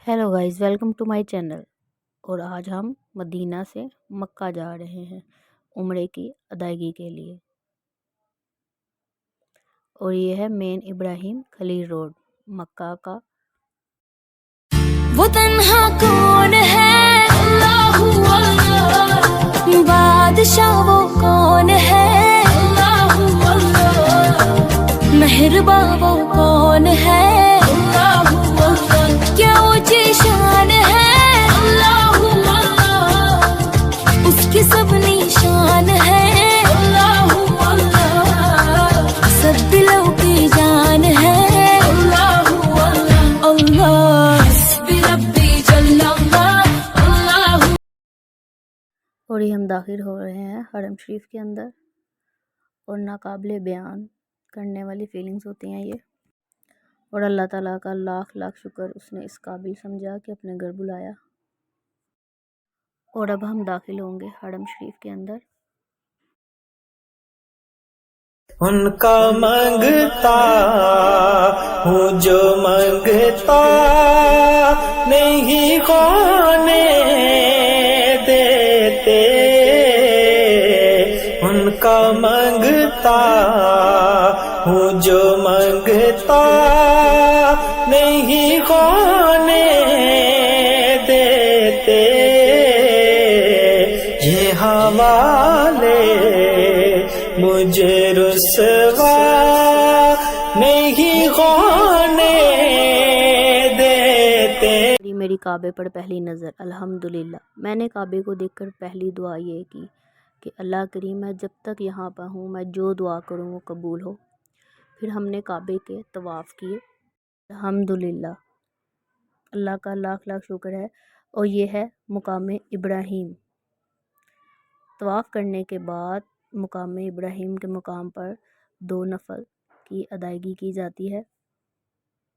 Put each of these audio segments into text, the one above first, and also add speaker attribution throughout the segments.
Speaker 1: Hello guys, welcome to my channel. और आज हम मदीना से मक्का जा रहे हैं उम्रे की अदायगी के लिए। और ये है मेन इब्राहिम खलील रोड मक्का का।
Speaker 2: वो तन्हा कौन है, अल्लाहु अल्लाह। बादशाह वो कौन है, अल्लाहु अल्लाह। मेहरबां वो कौन है, अल्लाहु अल्लाह। क्या ऊंची शान है, अल्लाहु अल्लाह। उसकी सब निशान है, अल्लाहु अल्लाह। सब दिलों की जान है, अल्लाहु अल्लाह अल्लाह।
Speaker 1: और ये हम दाखिल हो रहे हैं हरम शरीफ के अंदर। और नाकाबिले बयान करने वाली फीलिंग्स होती हैं ये। और अल्लाह ताला का लाख लाख शुक्र, उसने इस काबिल समझा कि अपने घर बुलाया। और अब हम दाखिल होंगे हरम शरीफ के अंदर।
Speaker 3: उनका मांगता हूँ जो मांगता नहीं खाने देते। उनका मांगता हूँ जो मांगता नहीं खाने देते। ये हवाले मुझे रुसवा नहीं होने देते।
Speaker 1: मेरी काबे पर पहली नज़र अल्हम्दुलिल्लाह। मैंने काबे को देखकर पहली दुआ ये की कि अल्लाह करीम, मैं जब तक यहाँ पर हूँ मैं जो दुआ करूँ वो कबूल हो। फिर हमने काबे के तवाफ़ किए। अल्हम्दुलिल्लाह, अल्लाह का लाख लाख शुक्र है। और ये है मुकाम इब्राहिम। तवाफ़ करने के बाद मुकाम इब्राहिम के मुकाम पर 2 नफल की अदायगी की जाती है।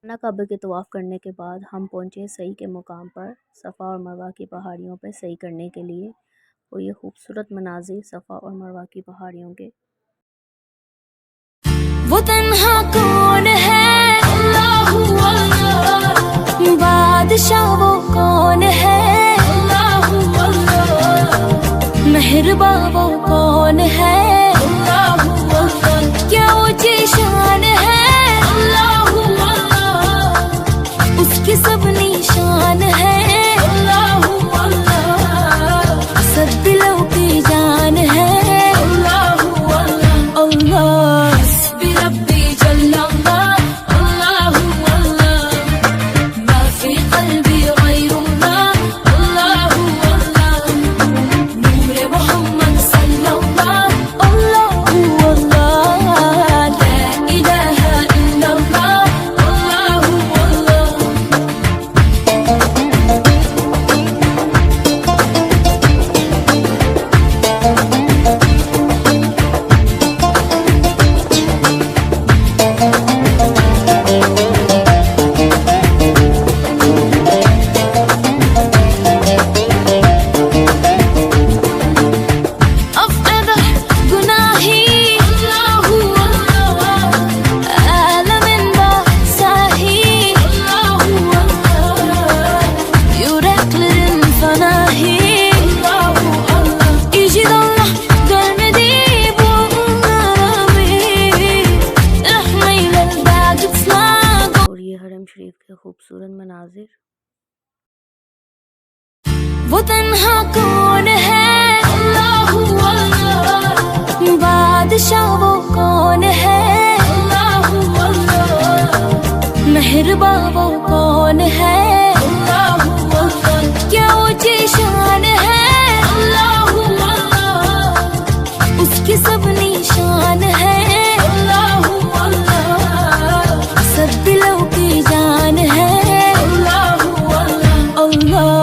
Speaker 1: ना काबे के तवाफ़ करने के बाद हम पहुँचे सई के मुकाम पर, सफ़ा और मरवा की पहाड़ियों पर सई करने के लिए। और ये खूबसूरत मनाजिर सफ़ा और मरवा की पहाड़ियों के।
Speaker 2: वो तन्हा कौन है, अल्लाहु अल्लाह। बादशाह वो कौन है, अल्लाहु अल्लाह। मेहरबां वो कौन है, अल्लाहु अल्लाह। क्या ऊंची शान है, अल्लाहु अल्लाह। उसकी सब निशान है, अल्लाहु अल्लाह। सब दिलों की जान है, अल्लाहु अल्लाह अल्लाह।
Speaker 1: शरीफ के खूबसूरत मनाजिर।
Speaker 2: वो तन्हा कौन है, अल्लाहु अल्लाह। बादशाह वो कौन है, अल्लाहु अल्लाह। मेहरबां वो कौन है, अल्लाहु अल्लाह। क्या ऊंची शान है, अल्लाहु अल्लाह। उसकी सब निशान है, अल्लाहु अल्लाह। सब दिलों की जान है, अल्लाहु अल्लाह अल्लाह।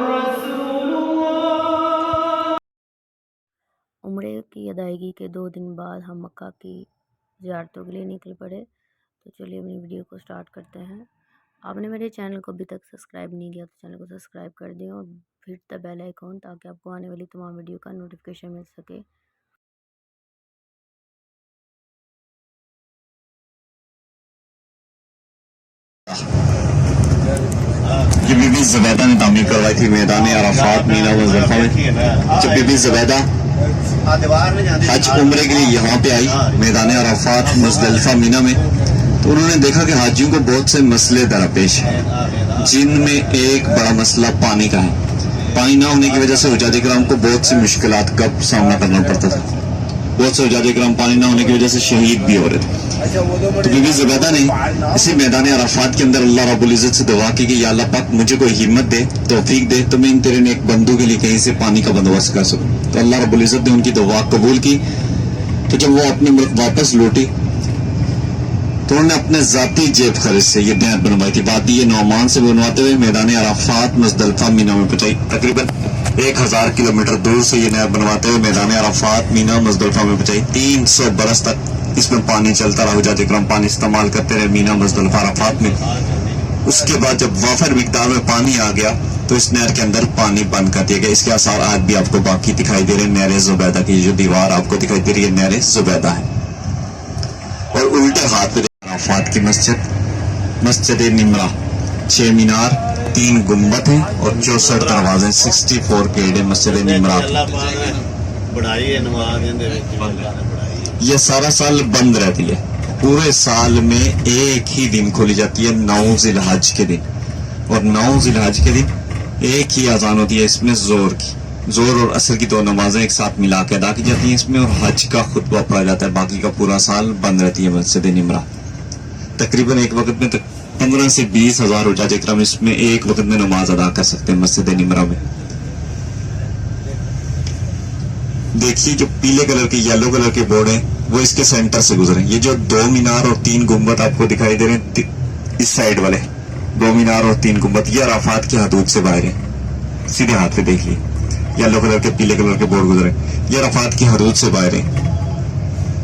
Speaker 3: रसूलुल्लाह।
Speaker 1: उम्रे की अदायगी के 2 दिन बाद हम मक्का की ज़ियारतों के लिए निकल पड़े। तो चलिए अपनी वीडियो को स्टार्ट करते हैं। आपने मेरे चैनल को अभी तक सब्सक्राइब नहीं किया तो चैनल को सब्सक्राइब कर दें और फिर द बेल आइकॉन, ताकि आपको आने वाली तमाम वीडियो का नोटिफिकेशन मिल सके।
Speaker 4: ये बीबी ज़ुबैदा ने तामीर करवाई थी मैदान अराफात मीना मुज़दलिफ़ा में। जब बीबी ज़ुबैदा हज उम्रे के लिए यहाँ पे आई मैदान अराफात मुज़दलिफ़ा मीना में, तो उन्होंने देखा कि हाजियों को बहुत से मसले दरपेश हैं, जिनमें एक बड़ा मसला पानी का है। पानी ना होने की वजह से हुज्जाज इकराम को बहुत सी मुश्किलात का सामना करना पड़ता था। बहुत से हुज्जाज इकराम पानी ना होने की वजह से शहीद भी हो रहे थे। तो बीबी ज़ुबैदा ने इसी मैदान अराफात के अंदर अल्लाह रब्बुल इज़्ज़त से दुआ की कि या अल्लाह पाक मुझे कोई हिम्मत दे, तौफीक दे, तो मैं इन तेरे नेक बंदों के लिए कहीं से पानी का बंदोबस्त कर सकूं। तो अल्लाह रब्बुल इज़्ज़त ने उनकी दुआ कबूल की। तो जब वो अपने मुल्क वापस लौटी तो उन्होंने अपने जाती जेब खर्च से ये नहर बनवाई थी। वादी नौमान से बनवाते हुए मैदान अराफात मुज़दलिफ़ा मीना में पहुंचाई। तकरीबन 1000 किलोमीटर दूर से ये नहर बनवाते हुए मैदान अराफात मीना मुज़दलिफ़ा में पहुंचाई। 300 बरस तक इसमें पानी चलता रहा। हुज्जाज इकराम पानी इस्तेमाल करते रहे मीना मुज़दलिफ़ा अराफात में। उसके बाद जब वाफर मिकदार में पानी आ गया तो इस नहर के अंदर पानी बंद कर दिया गया। इसके आसार आज भी आपको बाकी दिखाई दे रहे। नहर ज़ुबैदा की जो दीवार आपको दिखाई दे रही है, नहर ज़ुबैदा है। और उल्टे हाथ पे अराफात की मस्जिद निमरा, 6 मीनार, 3 गुम्बद हैं और 64 दरवाजे, 64 गेट है मस्जिद निमरा। ये सारा साल बंद रहती है। पूरे साल में एक ही दिन खोली जाती है, 9 ज़िलहज के दिन। और 9 ज़िलहज के दिन एक ही अजान होती है इसमें, जोर और असर की 2 नमाजें एक साथ मिला के अदा की जाती हैं इसमें, और हज का खुतबा पढ़ा जाता है। बाकी का पूरा साल बंद रहती है मस्जिद निमरा। तकरीबन एक वक्त में 15 से 20 हजार हुज्जाज इकराम इसमें एक वक्त में नमाज अदा कर सकते हैं मस्जिद निमरा में। देखिए जो पीले कलर के येलो कलर के बोर्ड हैं वो इसके सेंटर से गुजरे। ये जो 2 मीनार और 3 गुम्बद आपको दिखाई दे रहे हैं इस साइड वाले 2 मीनार और 3 गुम्बद, ये अराफात की हदूद से बाहर है। सीधे हाथ पे देख लिए येलो कलर के पीले कलर के बोर्ड गुजरे, ये अराफात की हदूद से बाहर है।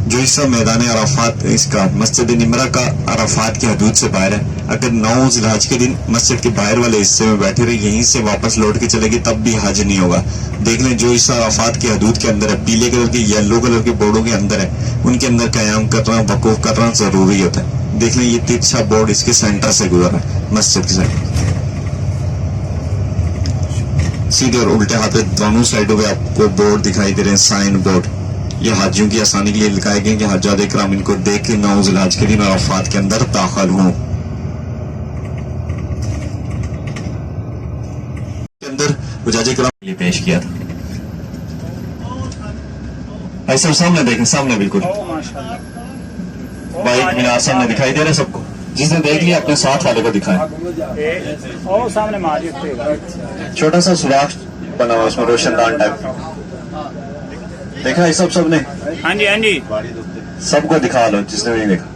Speaker 4: जो हिस्सा मैदान अराफात इसका मस्जिद निमरा का अराफात की हदूद से बाहर है, अगर 9 ज़िलहज के दिन मस्जिद के बाहर वाले हिस्से में बैठे रहे, यहीं से वापस लौट के चलेगी तब भी हज नहीं होगा। देख लें जो हिस्सा अराफात की हदूद के अंदर है, पीले कलर के येलो कलर के बोर्डों के अंदर है, उनके अंदर कयाम करना, वकूफ करना जरूरी होता है। देख लें ये तिरछा बोर्ड इसके सेंटर से गुजरा है मस्जिद की साइड। सीधे और उल्टे हाथ पे दोनों साइडों पे आपको बोर्ड दिखाई दे रहे हैं, साइन बोर्ड। ये हाजियों की आसानी के लिए लिखाए गए कि हज्जाज इकराम इनको देख के 9 ज़िलहज के दिन अराफात के अंदर दाखिल हों। के अंदर हुज्जाज इकराम के लिए पेश किया था। ऐसा सामने देखें, सामने बिल्कुल बाइक मीनार सामने दिखाई दे रहे सबको। जिसने देख लिया अपने साथ वाले को दिखाए। छोटा सा सुराख बना हुआ उसमें रोशनदान टाइप, देखा है सबने?
Speaker 5: हाँ जी हाँ जी,
Speaker 4: सबको दिखा लो जिसने नहीं देखा।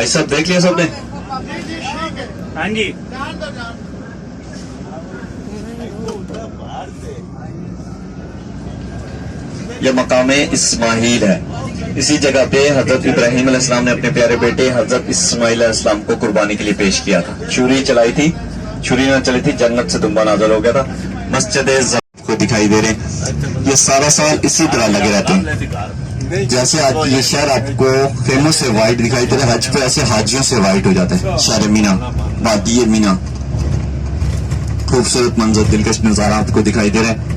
Speaker 4: ऐसा देख लिया सबने?
Speaker 5: हाँ जी।
Speaker 4: यह मकाम इस्माइल है। इसी जगह पे हजरत इब्राहिम अलैहिस्सलाम ने अपने प्यारे बेटे हजरत इस्माइल अलैहिस्सलाम को कुर्बानी के लिए पेश किया था। छुरी चलाई थी, छुरी न चली थी, जन्नत से दुम्बा नाज़िल हो गया था। मस्जिद को दिखाई दे रहे हैं, ये सारा साल इसी तरह लगे रहते हैं। जैसे आज ये शहर आपको फेमस से वाइट दिखाई दे रहा है, हज पे ऐसे हाजियों से वाइट हो जाता है शहर मीना, वादी मीना। खूबसूरत मंजर, दिलकश नजारा आपको दिखाई दे रहे हैं।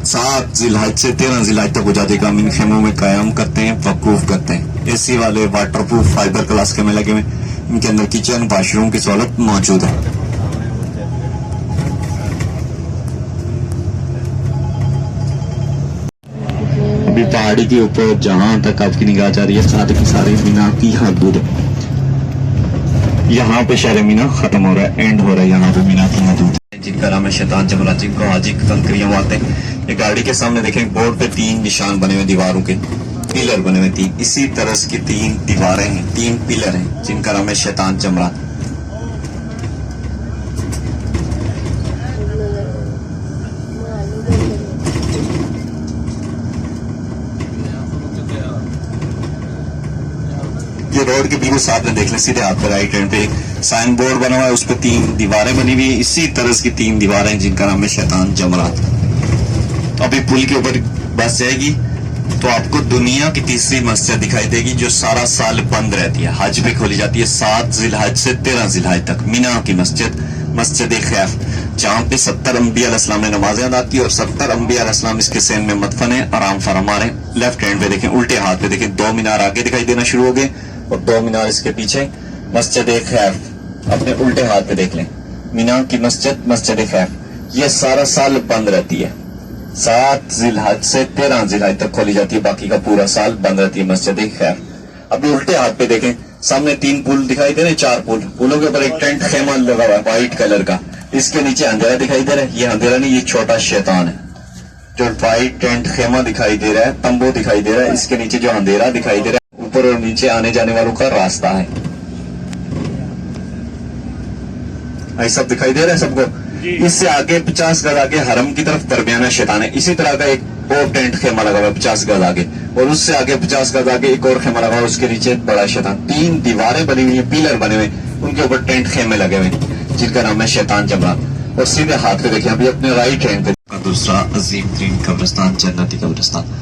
Speaker 4: 7 जिलहज से 13 जिलहज तक उजादे का इन खेमों में कायम करते हैं, वकूफ करते हैं। एसी वाले वाटरप्रूफ फाइबर ग्लास के में लगे हुए, इनके अंदर किचन वाशरूम की सहूलत मौजूद है। अभी पहाड़ी के ऊपर जहां तक आपकी निगाह जा रही है, सारे की सारे मीना की हदूद है। यहाँ पे शहर मीना खत्म हो रहा है, एंड हो रहा है, यहाँ पे मीना की हदूद है। जिनका नाम है शैतान जमरा, जिनको हाजी कंकरियां मारते हैं। ये गाड़ी के सामने देखें, बोर्ड पे 3 निशान बने हुए दीवारों के, पिलर बने हुए 3, इसी तरह की 3 दीवारें हैं, 3 पिलर हैं, जिनका नाम है शैतान जमरा। ये रोड के बिल्कुल साथ में देख लें, सीधे हाथ पे राइट हैंड पे साइन बोर्ड बना हुआ है, उस पर 3 दीवारें बनी हुई है, इसी तरह की 3 दीवारें हैं, जिनका नाम है शैतान जमरात। अभी पुल के ऊपर बस जाएगी तो आपको दुनिया की तीसरी मस्जिद दिखाई देगी, जो सारा साल बंद रहती है, हज पे खोली जाती है 7 जिलहज से 13 जिलहज तक। मीना की मस्जिद, मस्जिद खैफ, जहाँ पे 70 अंबिया अलैहिस्सलाम ने नमाजें अदा की और 70 अंबिया अलैहिस्सलाम इसके सेन में मदफन है, आराम फरमा रहे हैं। लेफ्ट हैंड पे देखें, उल्टे हाथ पे देखें, 2 मीनार आगे दिखाई देना शुरू हो गए और 2 मीनार इसके पीछे। मस्जिद खैफ अपने उल्टे हाथ पे देख लें, मीना की मस्जिद, मस्जिद खैफ, ये सारा साल बंद रहती है, 7 जिलहज से 13 जिलहज तक खोली जाती है, बाकी का पूरा साल बंद रहती है मस्जिद खैफ। अभी उल्टे हाथ पे देखें, सामने 3 पुल दिखाई दे रहे हैं, 4 पुल, पुलों के ऊपर एक टेंट खेमा लगा हुआ है व्हाइट कलर का, इसके नीचे अंधेरा दिखाई दे रहा है। ये अंधेरा नहीं, ये छोटा शैतान है। जो व्हाइट टेंट खेमा दिखाई दे रहा है, तंबू दिखाई दे रहा है, इसके नीचे जो अंधेरा दिखाई दे रहा है, ऊपर और नीचे आने जाने वालों का रास्ता है। ऐसा सब दिखाई दे रहा है सबको। इससे आगे 50 गज आगे हरम की तरफ दरमियाना शैतान है, इसी तरह का एक और टेंट खेमा लगा हुआ है 50 गज आगे, और उससे आगे 50 गज आगे एक और खेमा लगा हुआ है, उसके नीचे बड़ा शैतान। 3 दीवारें बनी हुई है, पिलर बने हुए, उनके ऊपर टेंट खेमे लगे हुए, जिनका नाम है शैतान जमरा। और सीधे हाथ पे देखिए, अभी अपने राइट हैंड पे का दूसरा अजीम तरीन कब्रिस्तान, जन्नती कब्रिस्तान,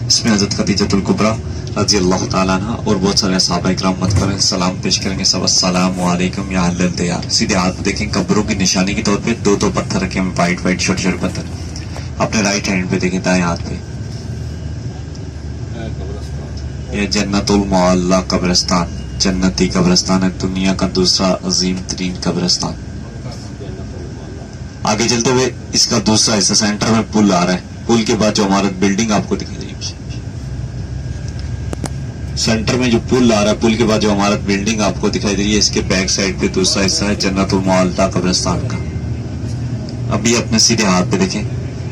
Speaker 4: इसमें हजरत खदीजतुल कुबरा रजी अल्लाह तआला अन्हा और बहुत सारे सहाबा इकराम मत करें, सलाम पेश करेंगे सब, अस्सलामु अलैकुम या अहलल दियार। सीधे हाथ पे देखें, कब्रों की निशानी के तौर पे 2 पत्थर रखे हैं, वाइट वाइट छोटे छोटे पत्थर। अपने राइट हैंड पे देखें, दाएं हाथ पे, ये जन्नतुल मुअल्ला कब्रिस्तान, जन्नती कब्रिस्तान है, दुनिया का दूसरा अजीम तरीन कब्रिस्तान। आगे चलते हुए इसका दूसरा हिस्सा, सेंटर में पुल आ रहा है, पुल के बाद जो इमारत बिल्डिंग आपको दिखाई दे रही है, सेंटर में जो पुल आ रहा है, पुल के बाद जो इमारत बिल्डिंग आपको दिखाई दे रही है, इसके बैक साइड पे दूसरा हिस्सा है जन्नतुल मुअल्ला कब्रिस्तान का। अभी अपने सीधे हाथ पे देखें,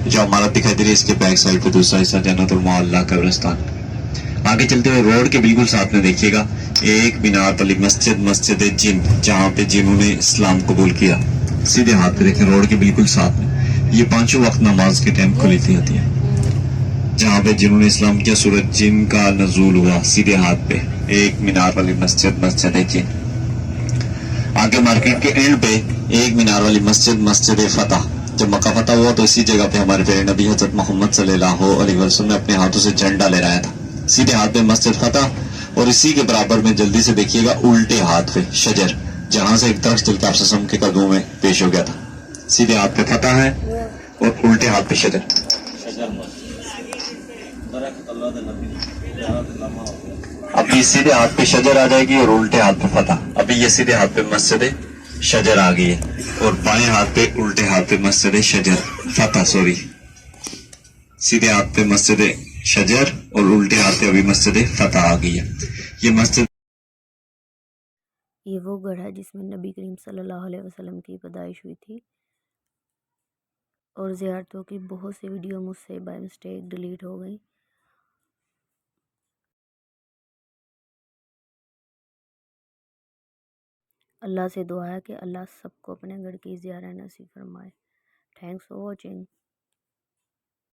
Speaker 4: जो इमारत दिखाई दे रही है, इसके बैक साइड पे दूसरा हिस्सा जन्नतुल मुअल्ला कब्रिस्तान। आगे चलते हुए रोड के बिल्कुल साथ में देखिएगा, एक मीनार वाली मस्जिद, मस्जिद जिन, जहाँ पे जिन्हों ने इस्लाम कबूल किया। सीधे हाथ पे देखें, रोड के बिल्कुल साथ में, ये 5 वक्त नमाज के टाइम खुली थी होती है, जहाँ पे जिन्होंने इस्लाम किया, सूरज जिन का नजूल हुआ। सीधे हाथ पे एक मीनार वाली मस्जिद, मस्जिद जिन। आगे मार्केट के एंड पे एक मीनार वाली मस्जिद, मस्जिद फतह। जब मक्का फतह हुआ तो इसी जगह पे हमारे प्यारे नबी हजरत मोहम्मद सल्लल्लाहु अलैहि वसल्लम ने अपने हाथों से झंडा लहराया था। सीधे हाथ पे मस्जिद फतह, और इसी के बराबर में जल्दी से देखिएगा उल्टे हाथ पे शजर, जहां से एक दरख्त चल के आप के कदमों में पेश हो गया था। सीधे हाथ पे फतह है और उल्टे हाथ पे शजर। अभी सीधे हाथ पे शजर आ जाएगी और उल्टे हाथ पे फतह। अभी ये सीधे हाथ पे मस्जिद शजर आ गई है और बाएं हाथ पे, उल्टे हाथ पे मस्जिद शजर फतह, सॉरी, सीधे हाथ पे मस्जिद शजर और उल्टे हाथ पे अभी मस्जिद फतह आ गई है। ये मस्जिद,
Speaker 1: ये वो गढ़ है जिसमें नबी करीम सल्लल्लाहु अलैहि वसल्लम की पैदाइश हुई थी। और ज़ियारतों की बहुत सी वीडियो मुझसे बाय मिस्टेक डिलीट हो गई। अल्लाह से दुआ है कि अल्लाह सबको अपने गढ़ की ज़ियारत नसीब फरमाए। Thanks for watching.